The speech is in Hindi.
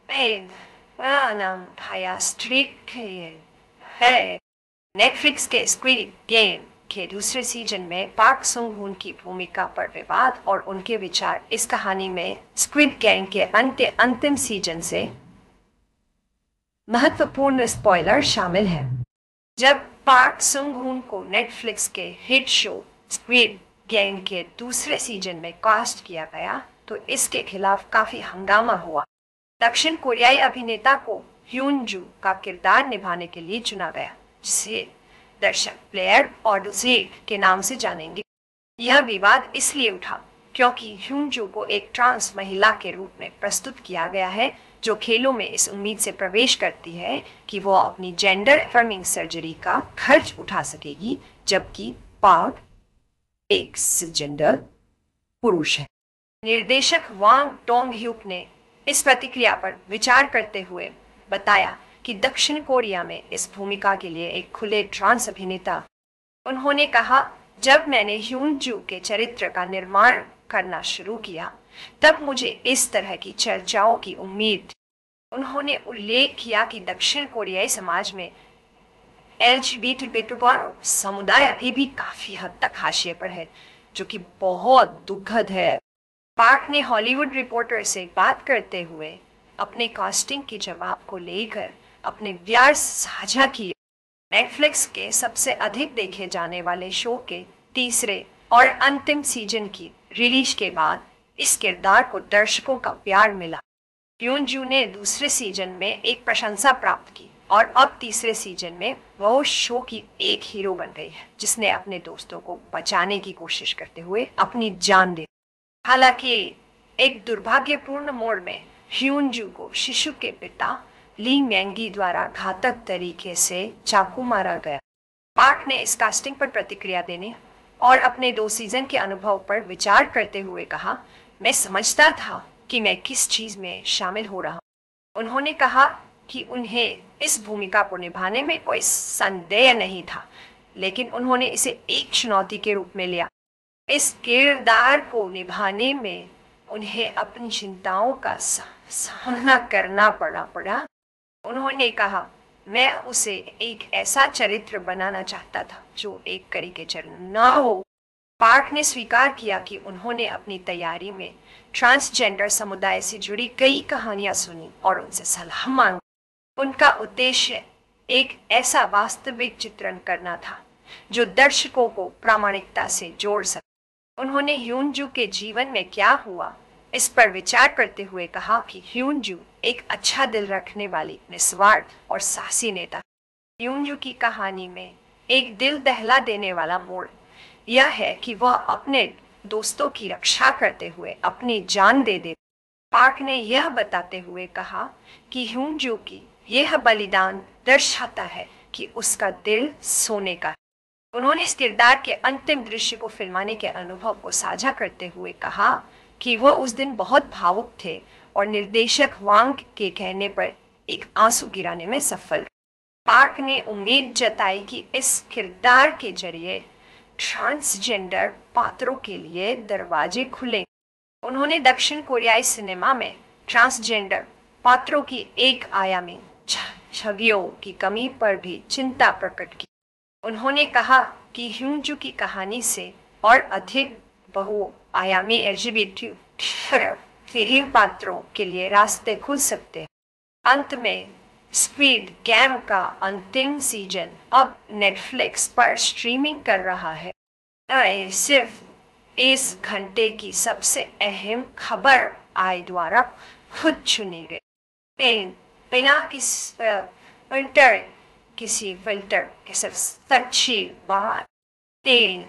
नाम भाया स्ट्रीक है। नेटफ्लिक्स के स्क्विड गेम के दूसरे सीजन में पार्क सुंग हुन की भूमिका पर विवाद और उनके विचार इस कहानी में स्क्विड गेम के अंतिम सीजन से महत्वपूर्ण स्पॉइलर शामिल है। जब पार्क सुंग हुन को नेटफ्लिक्स के हिट शो स्क्विड गेम के दूसरे सीजन में कास्ट किया गया तो इसके खिलाफ काफी हंगामा हुआ। दक्षिण कोरियाई अभिनेता को ह्यून जू का किरदार निभाने के लिए चुना गया, जिसे दर्शक प्लेयर ऑडिसी के नाम से जानेंगे। यह विवाद इसलिए उठा क्योंकि ह्यून जू को एक ट्रांस महिला के रूप में प्रस्तुत किया गया है, जो खेलों में इस उम्मीद से प्रवेश करती है कि वो अपनी जेंडर अफर्मिंग सर्जरी का खर्च उठा सकेगी, जबकि पार्क एक सिसजेंडर पुरुष है। निर्देशक वांग डोंग ह्यूक ने इस प्रतिक्रिया पर विचार करते हुए बताया कि दक्षिण कोरिया में इस भूमिका के लिए एक खुले ट्रांस अभिनेता। उन्होंने कहा, जब मैंने ह्यून जू के चरित्र का निर्माण करना शुरू किया तब मुझे इस तरह की चर्चाओं की उम्मीद। उन्होंने उल्लेख किया कि दक्षिण कोरियाई समाज में एलजीबीटी समुदाय अभी भी काफी हद तक हाशिए पर है, जो कि बहुत दुखद है। पार्क ने हॉलीवुड रिपोर्टर से बात करते हुए अपने कास्टिंग के जवाब को लेकर अपने विचार साझा किए। नेटफ्लिक्स के सबसे अधिक देखे जाने वाले शो के तीसरे और अंतिम सीजन की रिलीज के बाद इस किरदार को दर्शकों का प्यार मिला। ह्यून जू ने दूसरे सीजन में एक प्रशंसा प्राप्त की और अब तीसरे सीजन में वो शो की एक हीरो बन गई है, जिसने अपने दोस्तों को बचाने की कोशिश करते हुए अपनी जान दे। हालांकि एक दुर्भाग्यपूर्ण मोड़ में ह्यून जू को शिशु के पिता ली मैंगी द्वारा घातक तरीके से चाकू मारा गया। पार्क ने इस कास्टिंग पर प्रतिक्रिया देने और अपने 2 सीजन के अनुभव पर विचार करते हुए कहा, मैं समझता था कि मैं किस चीज में शामिल हो रहा हूं। उन्होंने कहा कि उन्हें इस भूमिका को निभाने में कोई संदेह नहीं था, लेकिन उन्होंने इसे एक चुनौती के रूप में लिया। इस किरदार को निभाने में उन्हें अपनी चिंताओं का सामना करना पड़ा। उन्होंने कहा, मैं उसे एक ऐसा चरित्र बनाना चाहता था जो एक करिकेचर न हो। पार्क ने स्वीकार किया कि उन्होंने अपनी तैयारी में ट्रांसजेंडर समुदाय से जुड़ी कई कहानियां सुनी और उनसे सलाह मांगी। उनका उद्देश्य एक ऐसा वास्तविक चित्रण करना था जो दर्शकों को प्रामाणिकता से जोड़ सके। उन्होंने ह्यून जू के जीवन में क्या हुआ इस पर विचार करते हुए कहा कि ह्यून जू एक अच्छा दिल रखने वाली, निस्वार्थ और साहसी नेता। ह्यून जू की कहानी में एक दिल दहला देने वाला मोड़ यह है कि वह अपने दोस्तों की रक्षा करते हुए अपनी जान दे दे। पार्क ने यह बताते हुए कहा कि ह्यून जू की यह बलिदान दर्शाता है कि उसका दिल सोने का है। उन्होंने इस किरदार के अंतिम दृश्य को फिल्माने के अनुभव को साझा करते हुए कहा कि वह उस दिन बहुत भावुक थे और निर्देशक वांग के कहने पर एक आंसू गिराने में सफल। पार्क ने उम्मीद जताई कि इस किरदार के जरिए ट्रांसजेंडर पात्रों के लिए दरवाजे खुले। उन्होंने दक्षिण कोरियाई सिनेमा में ट्रांसजेंडर पात्रों की एक आयामी छवियों की कमी पर भी चिंता प्रकट की। उन्होंने कहा कि ह्यून जू की कहानी से और अधिक बहुआयामी एलजीबीटी पात्रों के लिए रास्ते खुल सकते हैं। अंत में स्क्विड गेम का अंतिम सीजन अब नेटफ्लिक्स पर स्ट्रीमिंग कर रहा है। सिर्फ इस घंटे की सबसे अहम खबर आई द्वारा खुद चुनी गई, बिना किसी फिल्टर के सिर्फ सच्ची बात। 3